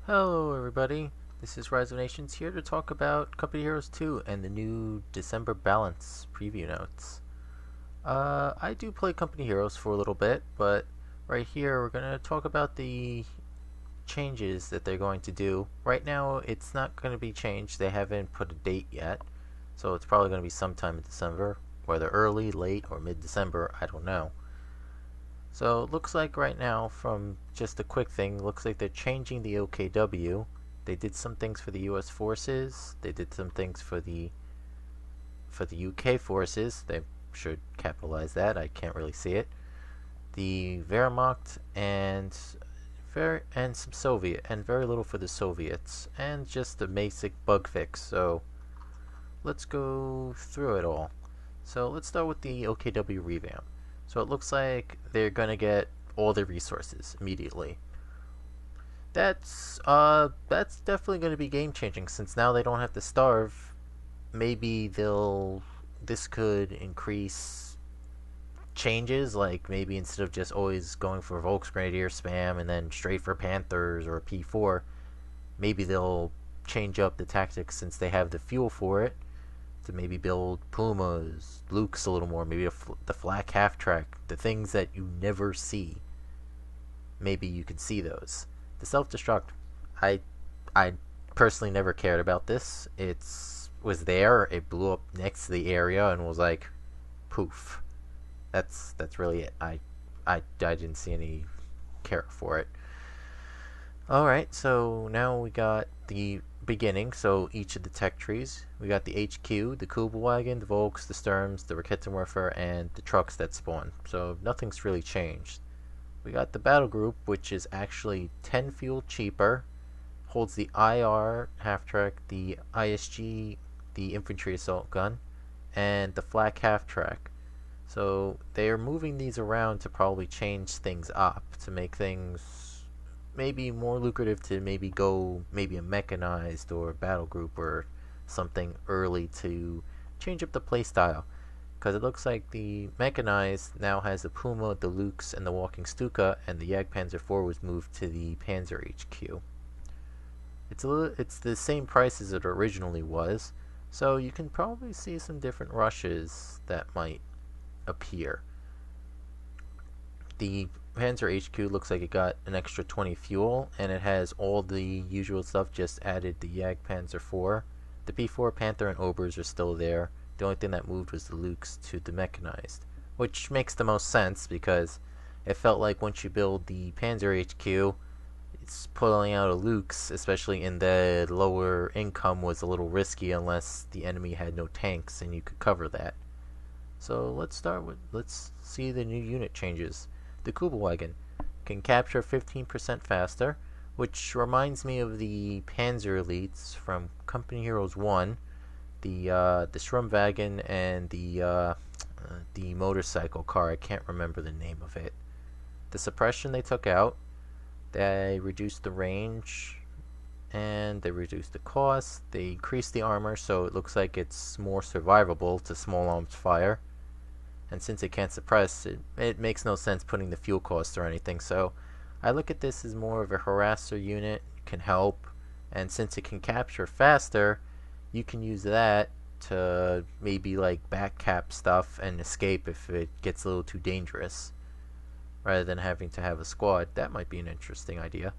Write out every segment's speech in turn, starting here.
Hello everybody, this is Rise of Nations here to talk about Company Heroes 2 and the new December Balance Preview notes. I do play Company Heroes for a little bit, but right here we're going to talk about the changes that they're going to do. Right now it's not going to be changed, they haven't put a date yet, so it's probably going to be sometime in December, whether early, late, or mid-December, I don't know. So it looks like right now, from just a quick thing, looks like they're changing the OKW. They did some things for the U.S. forces. They did some things for the UK forces. They should capitalize that. I can't really see it. The Wehrmacht and some Soviet and very little for the Soviets and just a basic bug fix. So let's go through it all. So let's start with the OKW revamp. So it looks like they're gonna get all the resources immediately. That's definitely gonna be game changing since now they don't have to starve. Maybe they'll this could increase changes, like maybe instead of just always going for Volksgrenadier spam and then straight for Panthers or P4, maybe they'll change up the tactics since they have the fuel for it to maybe build Pumas, Lukes a little more, maybe the flak half track, the things that you never see. Maybe you could see those. The self destruct, I I personally never cared about this. It's was there. It blew up next to the area and was like, poof. That's really it. I didn't see any care for it. All right, so now we got the beginning. So each of the tech trees, we got the HQ, the Kubelwagen, the Volks, the Sturms, the Raketenwerfer, and the trucks that spawn. So nothing's really changed. We got the battle group, which is actually 10 fuel cheaper, holds the IR half track, the ISG, the infantry assault gun, and the flak half track. So they are moving these around to probably change things up to make things maybe more lucrative to maybe go maybe a mechanized or battle group or something early to change up the playstyle. Because it looks like the mechanized now has the Puma, the Lukes, and the Walking Stuka, and the Jagdpanzer IV was moved to the Panzer HQ. It's the same price as it originally was, so you can probably see some different rushes that might appear. The Panzer HQ looks like it got an extra 20 fuel, and it has all the usual stuff, just added the Jagdpanzer IV. The P4, Panther, and Obers are still there. The only thing that moved was the Lukes to the mechanized, which makes the most sense because it felt like once you build the Panzer HQ, it's pulling out a Lukes, especially in the lower income, was a little risky unless the enemy had no tanks and you could cover that. So let's see the new unit changes. The Kubelwagen can capture 15% faster, which reminds me of the Panzer Elites from Company Heroes 1, the Stromwagen and the motorcycle car. I can't remember the name of it. The suppression they took out. They reduced the range and they reduced the cost. They increased the armor so it looks like it's more survivable to small arms fire. And since it can't suppress, it makes no sense putting the fuel cost or anything. So I look at this as more of a harasser unit, can help, and since it can capture faster, you can use that to maybe like back cap stuff and escape if it gets a little too dangerous, rather than having to have a squad. That might be an interesting idea.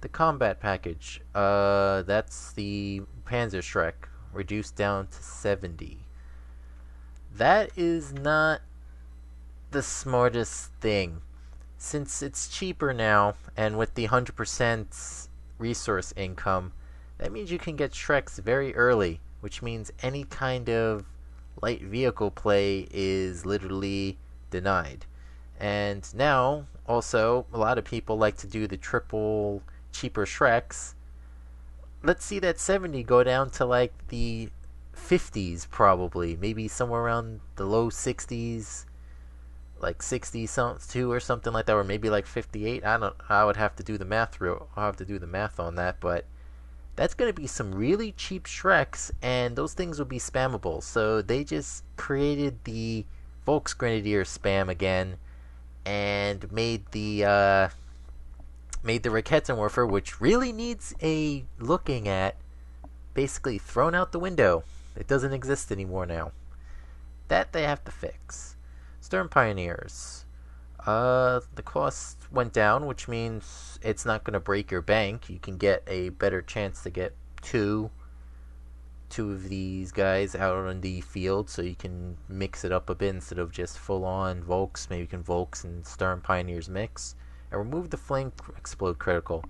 The combat package, that's the Panzer Shrek, reduced down to 70. That is not the smartest thing. Since it's cheaper now, and with the 100% resource income, that means you can get Shreks very early, which means any kind of light vehicle play is literally denied. And now, also, a lot of people like to do the triple cheaper Shreks. Let's see that 70 go down to like the 50s, probably. Maybe somewhere around the low 60s, like 60 two or something like that, or maybe like 58. I don't. I would have to do the math. I'll have to do the math on that, but that's going to be some really cheap Shreks, and those things will be spammable. So they just created the Volksgrenadier spam again, and made Made the Raketenwerfer, which really needs a looking at, basically thrown out the window. It doesn't exist anymore now. That they have to fix. Stern Pioneers. The cost went down, which means it's not going to break your bank. You can get a better chance to get two of these guys out on the field, so you can mix it up a bit instead of just full-on Volks. Maybe you can Volks and Stern Pioneers mix. And remove the Flame Explode critical,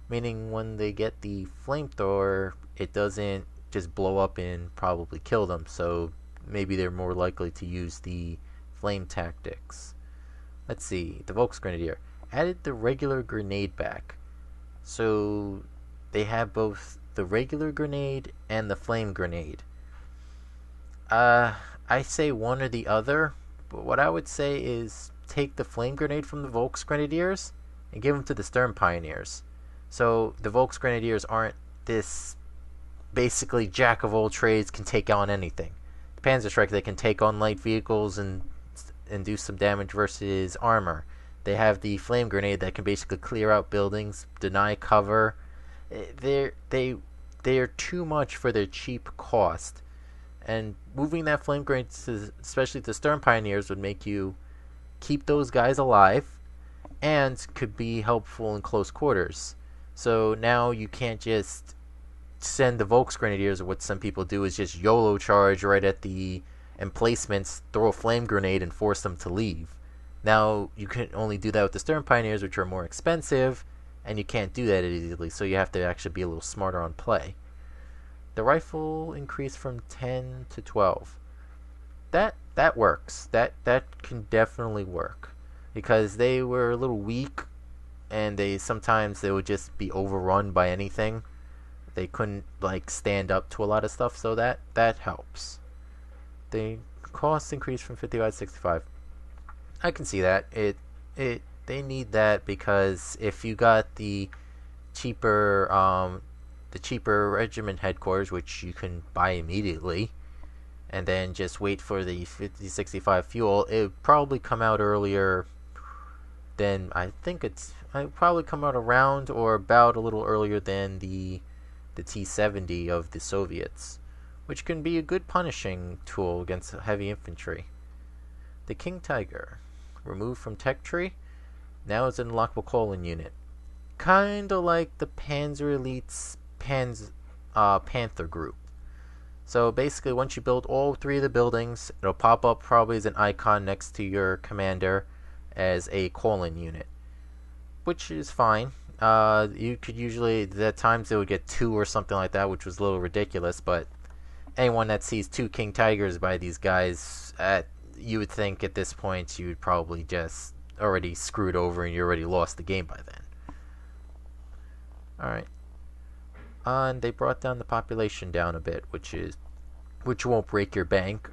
meaning when they get the Flamethrower, it doesn't just blow up and probably kill them, so maybe they're more likely to use the flame tactics. Let's see, the Volksgrenadier added the regular grenade back. So they have both the regular grenade and the flame grenade. I say one or the other, but what I would say is take the flame grenade from the Volksgrenadiers and give them to the Stern Pioneers. So the Volksgrenadiers aren't this basically jack of all trades, can take on anything. The Panzerstrike, they can take on light vehicles and do some damage versus armor. They have the flame grenade that can basically clear out buildings, deny cover. They're too much for their cheap cost. And moving that flame grenade, especially to Stern Pioneers, would make you keep those guys alive and could be helpful in close quarters. So now you can't just send the Volksgrenadiers, or what some people do is just YOLO charge right at the emplacements, throw a flame grenade, and force them to leave. Now, you can only do that with the Stern Pioneers, which are more expensive, and you can't do that easily, so you have to actually be a little smarter on play. The rifle increased from 10 to 12. That works. That can definitely work. Because they were a little weak, and sometimes they would just be overrun by anything. They couldn't stand up to a lot of stuff, so that helps. The cost increased from 55 to 65. I can see that. They need that because if you got the cheaper regiment headquarters, which you can buy immediately, and then just wait for the 5065 fuel, it would probably come out earlier than it probably come out around or about a little earlier than the T-70 of the Soviets, which can be a good punishing tool against heavy infantry. The King Tiger, removed from Tech Tree, now is an unlockable colon unit. Kinda like the Panzer Elite's Panther group. So basically, once you build all three of the buildings, it'll pop up probably as an icon next to your commander as a colon unit, which is fine. You could usually, at times they would get 2 or something like that, which was a little ridiculous, but anyone that sees 2 King Tigers by these guys, you would think at this point you would probably just already screwed over and you already lost the game by then. Alright. And they brought down the population down a bit, which won't break your bank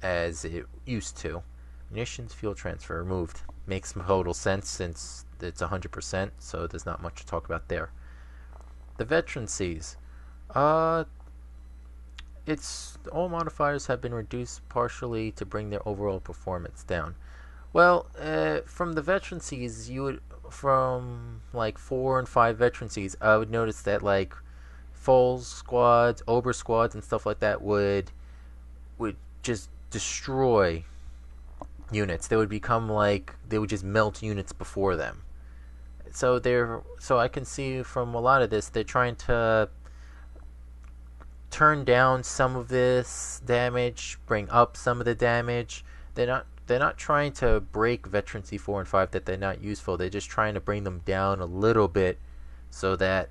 as it used to. Munitions fuel transfer removed. Makes total sense since it's 100%, so there's not much to talk about there. The veterancies. It's all modifiers have been reduced partially to bring their overall performance down. Well, from the veterancies, from 4 and 5 veterancies, I would notice that Foals squads, Ober squads, and stuff like that would just destroy units. They would become they would just melt units before them. So I can see from a lot of this, they're trying to turn down some of this damage, bring up some of the damage. They're not trying to break veterancy 4 and 5 that they're not useful. They're just trying to bring them down a little bit so that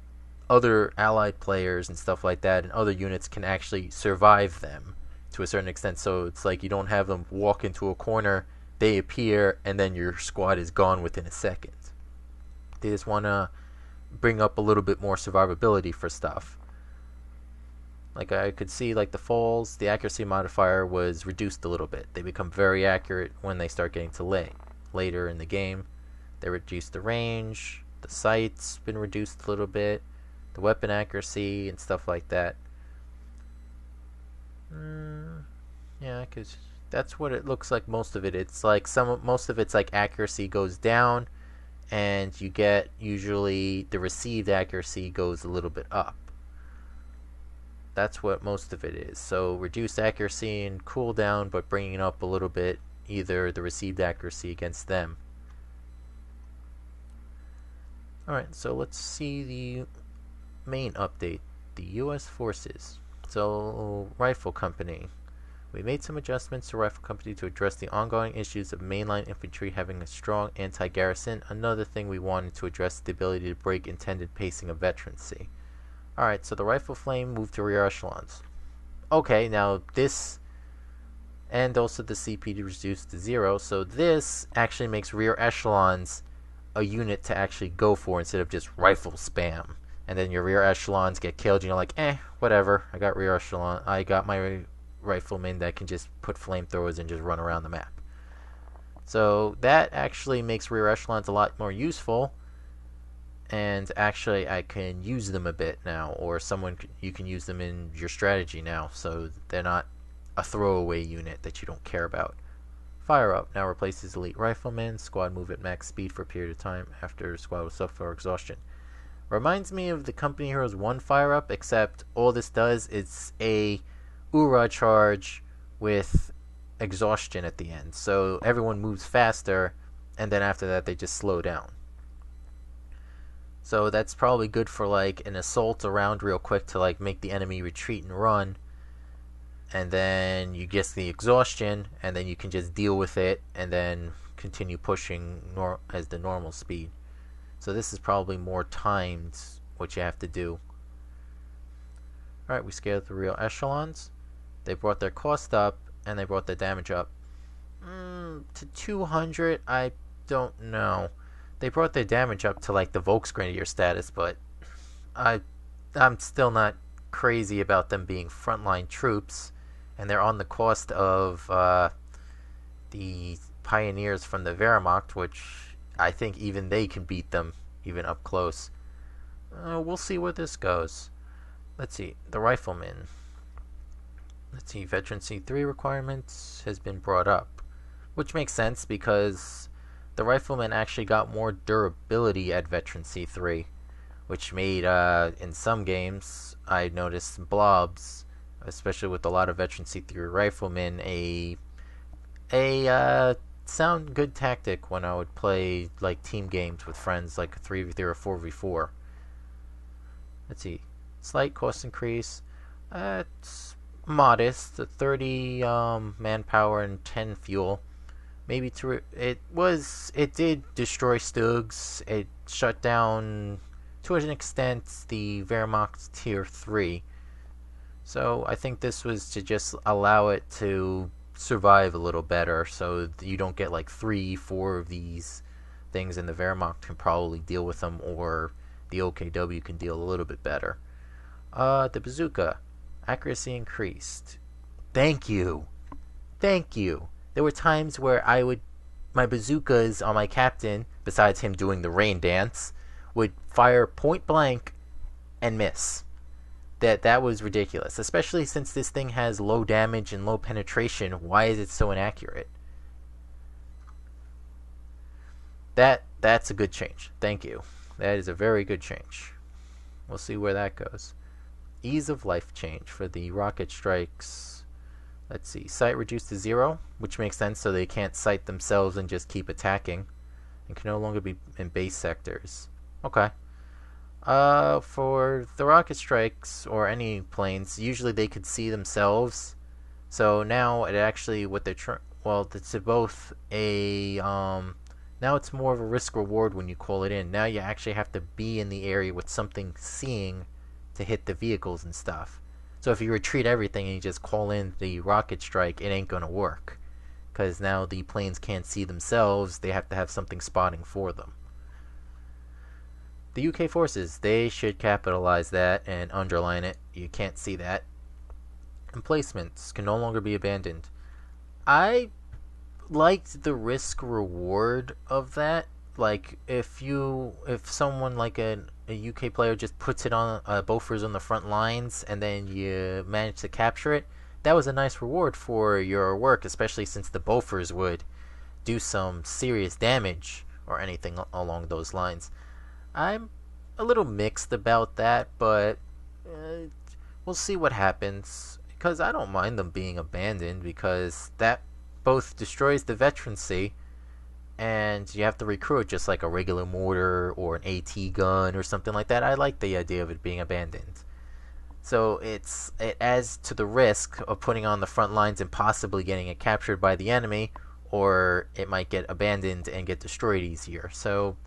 other allied players and stuff like that and other units can actually survive them to a certain extent. So it's you don't have them walk into a corner, they appear, and then your squad is gone within a second. They just want to bring up a little bit more survivability for stuff. I could see the Falls, the accuracy modifier was reduced a little bit. They become very accurate when they start getting to later in the game. They reduced the range, the sight's been reduced a little bit, the weapon accuracy and stuff like that. Yeah, because that's what it looks like. Most of it, most of it's accuracy goes down, and you get usually the received accuracy goes a little bit up. That's what most of it is. So reduced accuracy and cooldown, but bringing it up a little bit, either the received accuracy against them. Alright, so let's see the main update. The U.S. Forces. So, Rifle Company. We made some adjustments to Rifle Company to address the ongoing issues of mainline infantry having a strong anti-garrison. Another thing we wanted to address is the ability to break intended pacing of veterancy. Alright, so the Rifle Flame moved to rear echelons. Okay, now this, and also the CP reduced to 0, so this actually makes rear echelons a unit to actually go for instead of just rifle spam. And then your rear echelons get killed, and you're like, whatever, I got rear echelon, I got my riflemen that can just put flamethrowers and just run around the map. So that actually makes rear echelons a lot more useful, and actually I can use them a bit now, or you can use them in your strategy now, so they're not a throwaway unit that you don't care about. Fire Up now replaces elite riflemen. Squad move at max speed for a period of time after squad will suffer exhaustion. Reminds me of the Company Heroes 1 Fire Up, except all this does is a Ura charge with exhaustion at the end. So everyone moves faster, and then after that they just slow down. So that's probably good for like an assault around real quick to like make the enemy retreat and run. And then you get the exhaustion, and then you can just deal with it, and then continue pushing as the normal speed. So this is probably more timed what you have to do. Alright, we scaled the real echelons. They brought their cost up, and they brought their damage up. To 200, I don't know. They brought their damage up to like the Volksgrenadier status, but I'm still not crazy about them being frontline troops. And they're on the cost of the pioneers from the Wehrmacht, which I think even they can beat them, even up close. We'll see where this goes. Let's see, the Riflemen. Let's see, Veteran C3 requirements has been brought up, which makes sense because the Riflemen actually got more durability at Veteran C3, which made, in some games, I noticed blobs, especially with a lot of Veteran C3 Riflemen, a sound good tactic when I would play like team games with friends, like a 3v3 or 4v4. Let's see, slight cost increase. It's modest, 30 manpower and 10 fuel. Maybe it did destroy Stugs. It shut down to an extent the Wehrmacht tier 3. So I think this was to just allow it to survive a little better, so you don't get like 3-4 of these things, and the Wehrmacht can probably deal with them, or the OKW can deal a little bit better. The bazooka accuracy increased. Thank you. There were times where my bazookas on my captain, besides him doing the rain dance, would fire point blank and miss. That was ridiculous, especially since this thing has low damage and low penetration. Why is it so inaccurate? That's a good change. Thank you. That is a very good change. We'll see where that goes. Ease of life change for the rocket strikes. Let's see. Sight reduced to 0, which makes sense, so they can't sight themselves and just keep attacking. And can no longer be in base sectors. Okay. For the rocket strikes or any planes, usually they could see themselves. So now it actually, what they're it's both a now it's more of a risk reward when you call it in. Now you actually have to be in the area with something seeing to hit the vehicles and stuff. So if you retreat everything and you just call in the rocket strike, it ain't gonna work, because now the planes can't see themselves. They have to have something spotting for them. The UK forces, they should capitalize that and underline it. You can't see that. Emplacements can no longer be abandoned. I liked the risk reward of that. Like if someone like a UK player just puts it on Bofors on the front lines and then you manage to capture it, that was a nice reward for your work, especially since the Bofors would do some serious damage or anything along those lines. I'm a little mixed about that, but uh, we'll see what happens. Because I don't mind them being abandoned, because that both destroys the veterancy, and you have to recruit just like a regular mortar or an AT gun or something like that. I like the idea of it being abandoned. So it adds to the risk of putting on the front lines and possibly getting it captured by the enemy, or it might get abandoned and get destroyed easier. So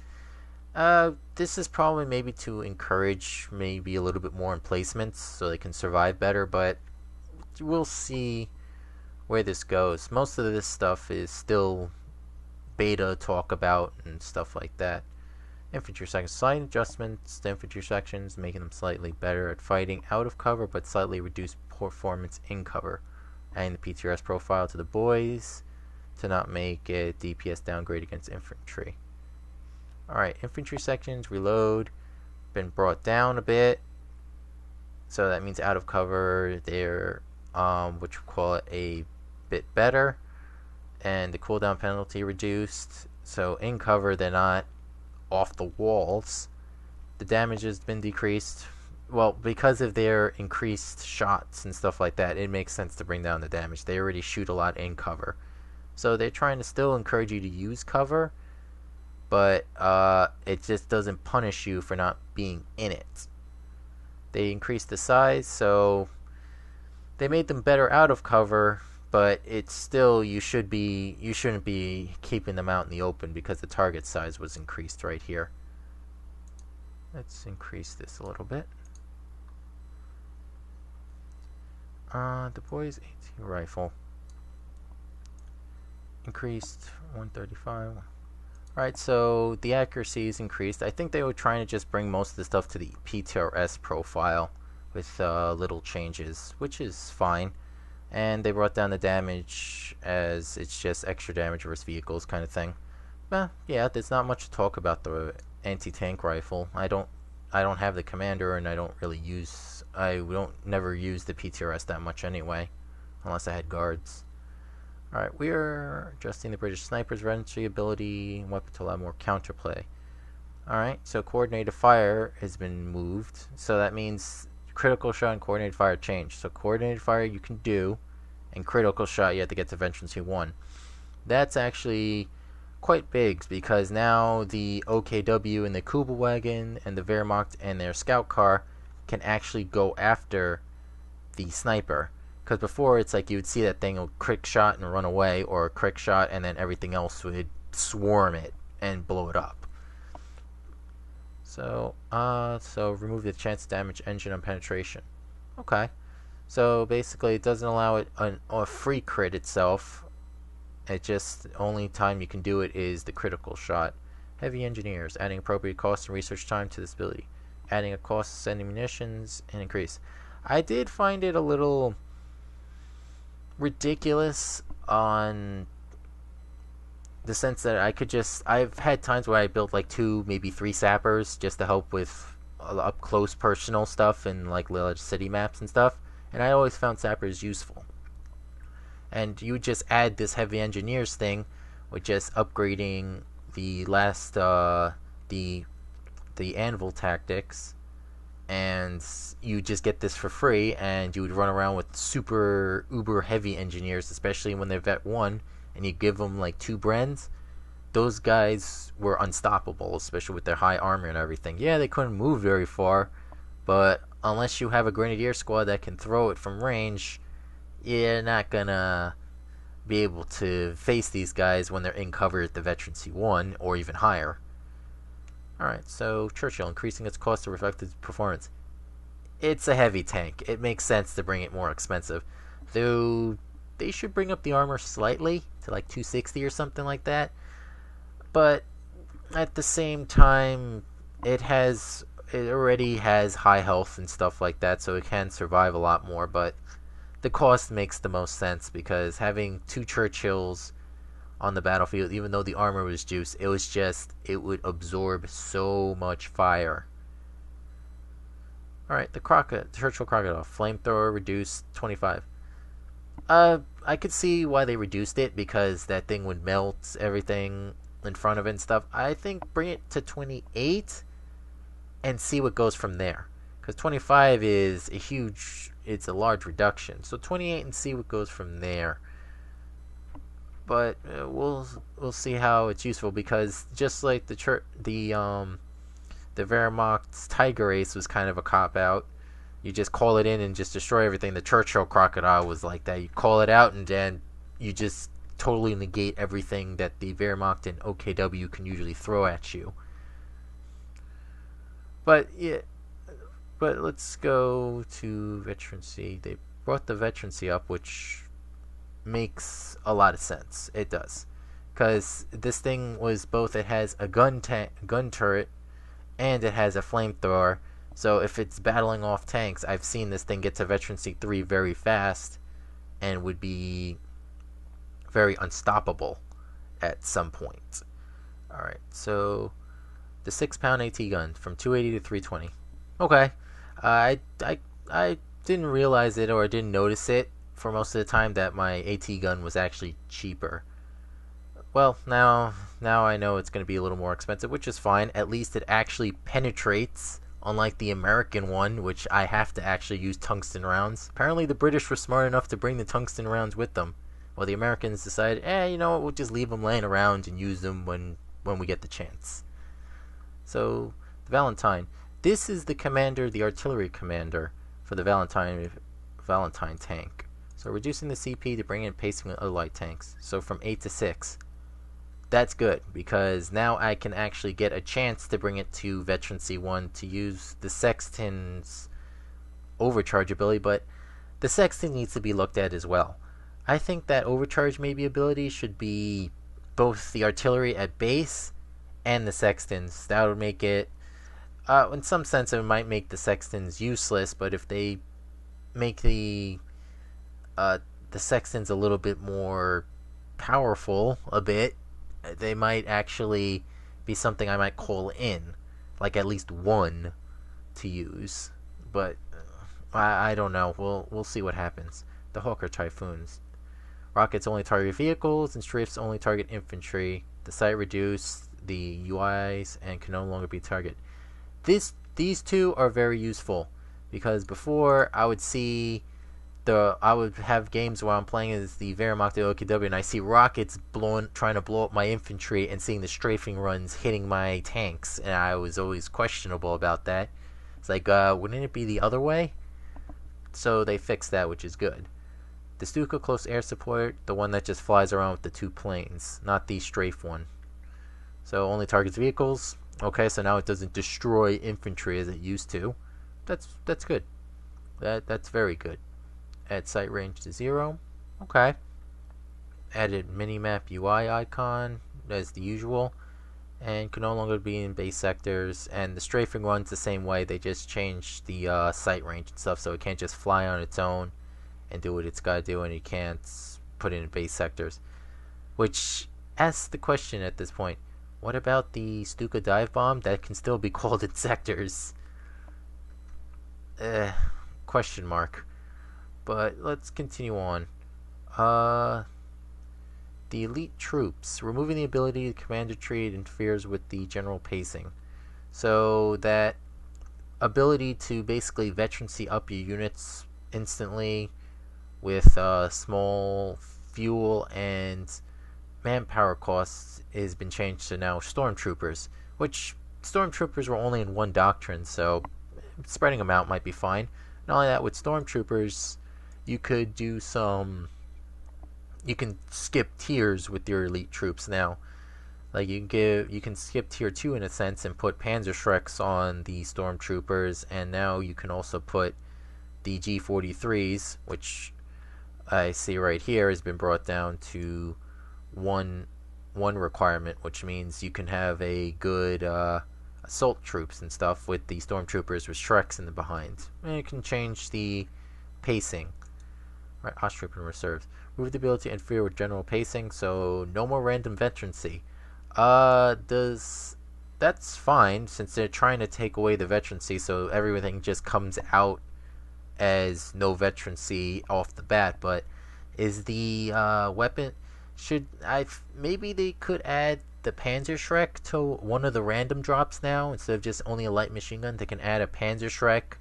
this is probably maybe to encourage maybe a little bit more emplacements so they can survive better, but we'll see where this goes. Most of this stuff is still beta talk about and stuff like that. Infantry sections, slight adjustments to infantry sections, making them slightly better at fighting out of cover, but slightly reduced performance in cover. Adding the PTRS profile to the boys to not make a DPS downgrade against infantry. Alright, infantry sections, reload, been brought down a bit. So that means out of cover, they're, what you call it, a bit better. And the cooldown penalty reduced. So in cover, they're not off the walls. The damage has been decreased. Well, because of their increased shots and stuff like that, it makes sense to bring down the damage. They already shoot a lot in cover. So they're trying to still encourage you to use cover, but it just doesn't punish you for not being in it. They increased the size, so they made them better out of cover, but it's still you shouldn't be keeping them out in the open because the target size was increased right here. Let's increase this a little bit. The boys AT rifle increased 135. Alright, so the accuracy is increased. I think they were trying to just bring most of the stuff to the PTRS profile with little changes, which is fine. And they brought down the damage as it's just extra damage versus vehicles kind of thing. Well, yeah, there's not much to talk about the anti-tank rifle. I don't have the commander, and I don't never use the PTRS that much anyway, unless I had guards. Alright, we are adjusting the British sniper's reentry ability weapon to allow more counterplay. Alright, so coordinated fire has been moved, so that means critical shot and coordinated fire change. So coordinated fire you can do, and critical shot you have to get to Veterancy 1. That's actually quite big, because now the OKW and the Kubelwagen and the Wehrmacht and their scout car can actually go after the sniper. Because before it's like you would see that thing a quick shot and run away, or a quick shot and then everything else would swarm it and blow it up. So remove the chance to damage engine on penetration. Okay. So basically it doesn't allow it a free crit itself. It just, only time you can do it is the critical shot. Heavy engineers, adding appropriate cost and research time to this ability. Adding a cost to sending munitions and increase. I did find it a little ridiculous on the sense that I've had times where I built like 2, maybe 3 sappers just to help with up close personal stuff and like little city maps and stuff, and I always found sappers useful. And you just add this heavy engineers thing with just upgrading the last the anvil tactics, and you just get this for free, and you would run around with super uber heavy engineers, especially when they're vet 1, and you give them like 2 Brens. Those guys were unstoppable, especially with their high armor and everything. Yeah, they couldn't move very far, but unless you have a grenadier squad that can throw it from range, you're not gonna be able to face these guys when they're in cover at the Veterancy 1 or even higher. Alright, so Churchill, increasing its cost to reflect its performance. It's a heavy tank. It makes sense to bring it more expensive. Though they should bring up the armor slightly to like 260 or something like that. But at the same time, it already has high health and stuff like that, so it can survive a lot more. But the cost makes the most sense, because having 2 Churchills on the battlefield, even though the armor was juiced, it would absorb so much fire. Alright, the Churchill Crocodile. Flamethrower reduced 25. I could see why they reduced it, because that thing would melt everything in front of it and stuff. I think bring it to 28 and see what goes from there. Because 25 is it's a large reduction. So 28 and see what goes from there. But we'll see how it's useful, because just like the Wehrmacht's Tiger Ace was kind of a cop out. You just call it in and just destroy everything. The Churchill Crocodile was like that. You call it out and then you just totally negate everything that the Wehrmacht and OKW can usually throw at you. But yeah, but let's go to veterancy. They brought the veterancy up, which makes a lot of sense. It does, because this thing was both. It has a gun turret, and it has a flamethrower. So if it's battling off tanks, I've seen this thing get to veterancy 3 very fast, and would be very unstoppable at some point. All right, so the 6-pound AT gun from 280 to 320. Okay, I didn't realize it, or didn't notice it for most of the time, that my AT gun was actually cheaper. Well, now I know it's going to be a little more expensive, which is fine. At least it actually penetrates, unlike the American one, which I have to actually use tungsten rounds. Apparently the British were smart enough to bring the tungsten rounds with them, while the Americans decided, you know what, we'll just leave them laying around and use them when we get the chance. So, the Valentine. This is the commander, the artillery commander, for the Valentine tank. So reducing the CP to bring in pacing of light tanks. So from 8 to 6. That's good, because now I can actually get a chance to bring it to veterancy 1 to use the Sexton's overcharge ability, but the Sexton needs to be looked at as well. I think that overcharge maybe ability should be both the artillery at base and the Sextons. That would make it, in some sense, it might make the Sextons useless, but if they make the Sextons a little bit more powerful, they might actually be something I might call in, like at least one to use. But I don't know. We'll see what happens. The Hawker Typhoons. Rockets only target vehicles, and strafes only target infantry. The sight reduced the UIs and can no longer be targeted. These two are very useful, because before I would have games where I'm playing as the Wehrmacht or OKW, and I see rockets trying to blow up my infantry, and seeing the strafing runs hitting my tanks, and I was always questionable about that. It's like, wouldn't it be the other way? So they fixed that, which is good. The Stuka close air support, the one that just flies around with the 2 planes, not the strafe one. So only targets vehicles. Okay, so now it doesn't destroy infantry as it used to. That's good. That's very good. Add sight range to 0. Okay. Added minimap UI icon as the usual, and can no longer be in base sectors. And the strafing runs the same way. They just changed the sight range and stuff, so it can't just fly on its own and do what it's got to do, and you can't put it in base sectors. Which asks the question at this point: what about the Stuka dive bomb that can still be called in sectors? Question mark. But let's continue on. The elite troops. Removing the ability to command a retreat interferes with the general pacing. So that ability to basically veterancy up your units instantly with small fuel and manpower costs has been changed to now stormtroopers, which stormtroopers were only in one doctrine, so spreading them out might be fine. Not only that, with stormtroopers, you could do you can skip tiers with your elite troops now. Like you can skip tier 2 in a sense and put Panzerschrecks on the stormtroopers, and now you can also put the G43s, which I see right here has been brought down to one requirement, which means you can have a good assault troops and stuff with the stormtroopers with Shreks in the behind. And you can change the pacing. Right, Ostrip and reserves. Move the ability to interfere with general pacing, so no more random veterancy. That's fine, since they're trying to take away the veterancy, so everything just comes out as no veterancy off the bat. But is the weapon, maybe they could add the Panzerschreck to one of the random drops now. Instead of just only a light machine gun, they can add a Panzerschreck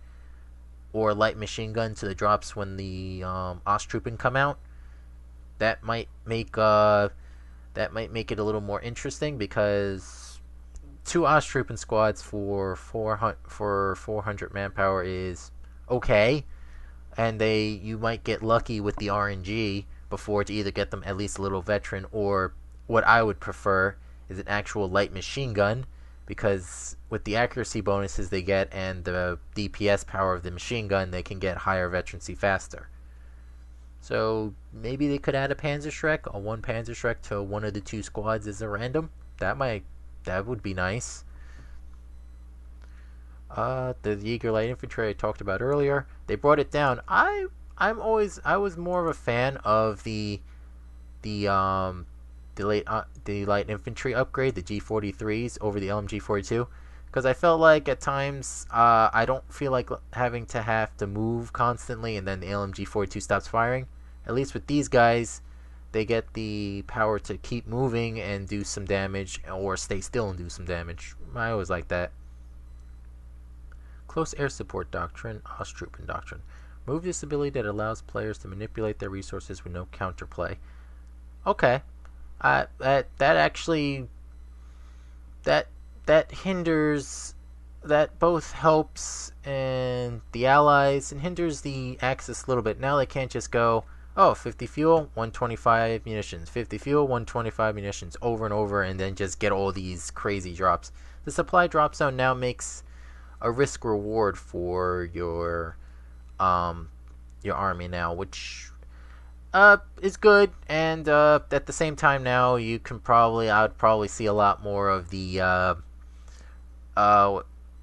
or a light machine gun to the drops when the Osttruppen come out. That might make it a little more interesting, because two Osttruppen squads for 400 manpower is okay, and you might get lucky with the RNG before to either get them at least a little veteran, or what I would prefer is an actual light machine gun, because with the accuracy bonuses they get and the DPS power of the machine gun, they can get higher veterancy faster. So maybe they could add a Panzerschreck, one Panzerschreck to one of the two squads as a random. That would be nice. The Jaeger Light Infantry I talked about earlier, they brought it down. I was more of a fan of the light infantry upgrade, the G43s over the LMG42, because I felt like at times I don't feel like having to move constantly, and then the LMG42 stops firing. At least with these guys, they get the power to keep moving and do some damage, or stay still and do some damage. I always like that. Close Air Support Doctrine, Osttruppen Doctrine. Move this ability that allows players to manipulate their resources with no counterplay. Okay. That hinders, that both helps and the allies and hinders the Axis a little bit. Now they can't just go, 50 fuel, 125 munitions, 50 fuel, 125 munitions, over and over, and then just get all these crazy drops. The supply drop zone now makes a risk reward for your army now, which is good, and at the same time now I would probably see a lot more of the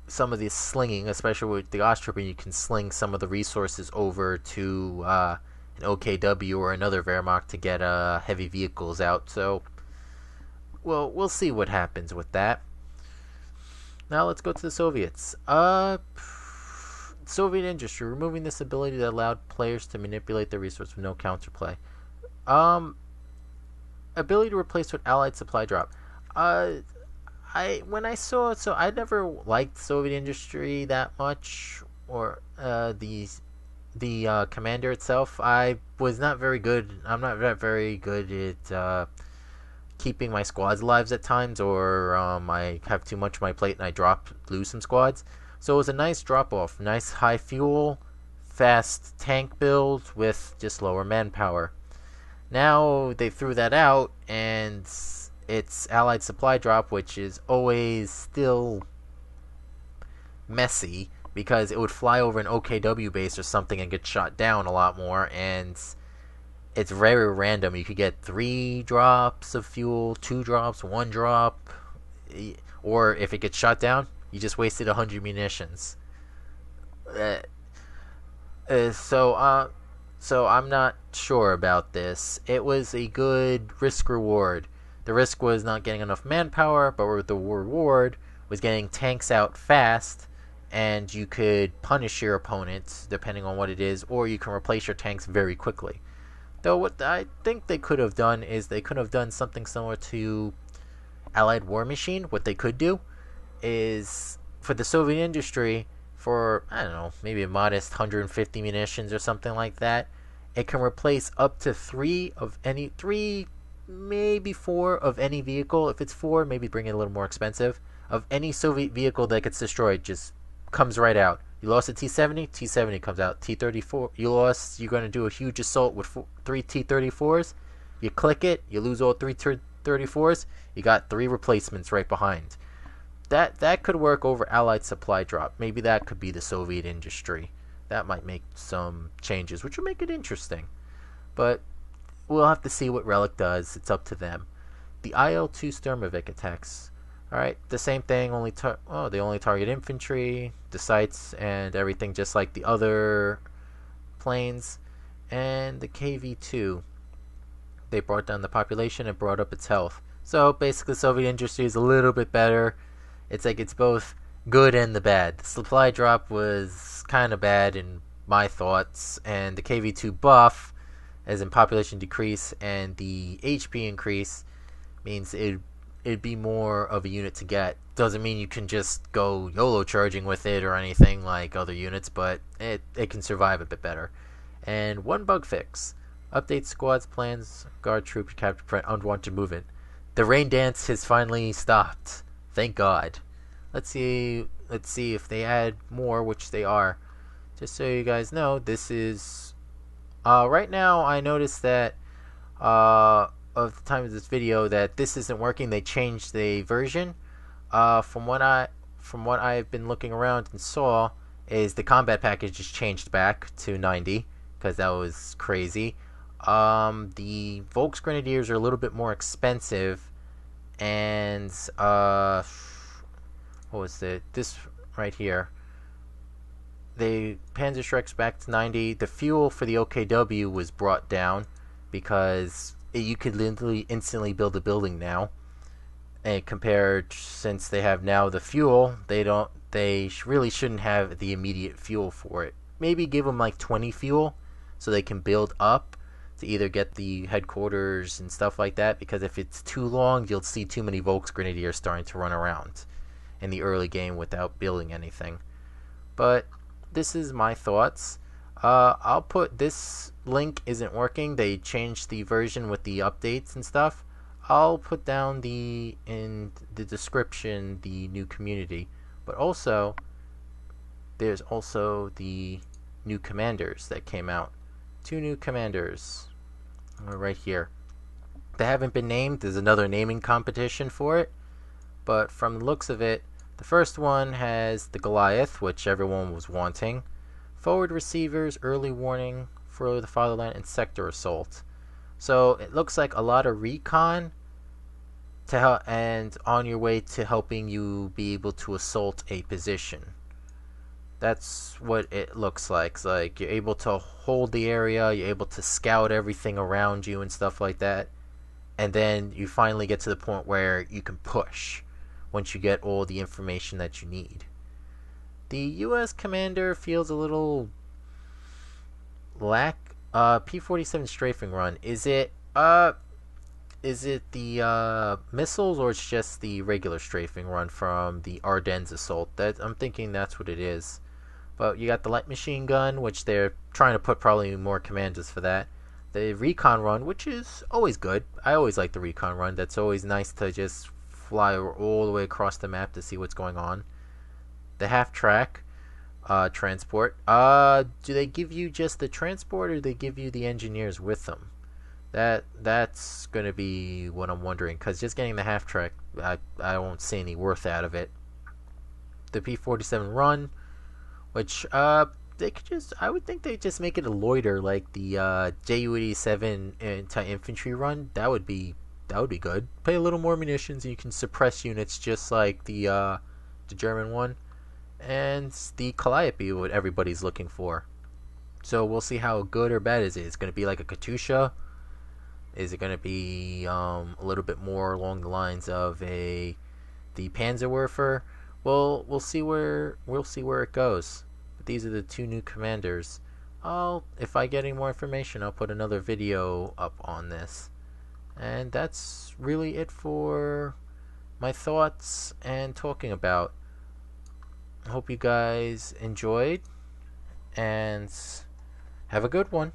some of the slinging, especially with the Osttruppen. You can sling some of the resources over to an OKW or another Wehrmacht to get heavy vehicles out. So we'll see what happens with that. Now let's go to the Soviets. Soviet industry, removing this ability that allowed players to manipulate their resources with no counterplay. Ability to replace with allied supply drop. I never liked Soviet industry that much, or the commander itself. I was not very good. I'm not very good at keeping my squads alive at times, or I have too much on my plate and I lose some squads. So it was a nice drop off, nice high fuel, fast tank build with just lower manpower. Now they threw that out, and it's allied supply drop, which is always still messy, because it would fly over an OKW base or something and get shot down a lot more, and it's very random. You could get 3 drops of fuel, 2 drops, 1 drop, or if it gets shot down, you just wasted 100 munitions. So I'm not sure about this. It was a good risk reward. The risk was not getting enough manpower, but the reward was getting tanks out fast, and you could punish your opponents depending on what it is, or you can replace your tanks very quickly. Though what I think they could have done is they could have done something similar to Allied War Machine. What they could do is, for the Soviet industry, for, I don't know, maybe a modest 150 munitions or something like that, it can replace up to 3, maybe 4 of any vehicle. If it's 4, maybe bring it a little more expensive. Of any Soviet vehicle that gets destroyed, just comes right out. You lost a T-70, T-70 comes out. T-34, you're going to do a huge assault with 3 T-34s. You click it, you lose all 3 T-34s, you got 3 replacements right behind. That could work over Allied supply drop. Maybe that could be the Soviet industry. That might make some changes, which will make it interesting. But we'll have to see what Relic does. It's up to them. The IL-2 Sturmovik attacks. Alright, the same thing, they only target infantry, the sites, and everything, just like the other planes. And the KV-2, they brought down the population and brought up its health. So basically, Soviet industry is a little bit better. It's like it's both good and the bad. The supply drop was kind of bad in my thoughts, and the KV-2 buff, as in population decrease, and the HP increase, means it it'd be more of a unit to get. Doesn't mean you can just go YOLO charging with it or anything like other units, but it can survive a bit better. And one bug fix. Update squads, plans, guard troops, capture prevent unwanted movement. The rain dance has finally stopped. Thank God. Let's see if they add more, which they are. Just so you guys know, this is right now I noticed that of the time of this video that this isn't working. They changed the version. From what I've been looking around and saw is the combat package just changed back to 90 because that was crazy. The Volksgrenadiers are a little bit more expensive, and what was it? This right here. The Panzerschreck's back to 90. The fuel for the OKW was brought down because you could literally instantly build a building now. And compared, since they have now the fuel, they really shouldn't have the immediate fuel for it. Maybe give them like 20 fuel so they can build up to either get the headquarters and stuff like that, because if it's too long, you'll see too many Volksgrenadiers starting to run around in the early game without building anything. But this is my thoughts. I'll put this link isn't working. They changed the version with the updates and stuff. I'll put down in the description the new community, but also there's also the new commanders that came out. 2 new commanders right here. They haven't been named. There's another naming competition for it, but from the looks of it, the first one has the Goliath, which everyone was wanting. Forward receivers, early warning for the fatherland, and sector assault. So it looks like a lot of recon to help, and on your way to helping you be able to assault a position. That's what it looks like. It's like you're able to hold the area, you're able to scout everything around you and stuff like that. And then you finally get to the point where you can push once you get all the information that you need. The US commander feels a little P-47 strafing run. Is it the missiles, or it's just the regular strafing run from the Ardennes assault? That I'm thinking that's what it is. But you got the light machine gun, which they're trying to put probably more commanders for that. The recon run, which is always good. I always like the recon run. That's always nice to just fly all the way across the map to see what's going on. The half track transport. Do they give you just the transport, or do they give you the engineers with them? That's gonna be what I'm wondering, because just getting the half track, I won't see any worth out of it. The P-47 run, which they could just, I would think they'd just make it a loiter like the Ju-87 anti-infantry run. That would be good. Pay a little more munitions, and you can suppress units just like the German one. And the Calliope, what everybody's looking for. So we'll see how good or bad is it. It's going to be like a Katusha. Is it going to be a little bit more along the lines of the Panzerwerfer? Well, we'll see where it goes. But these are the 2 new commanders. If I get any more information, I'll put another video up on this. And that's really it for my thoughts and talking about. I hope you guys enjoyed, and have a good one.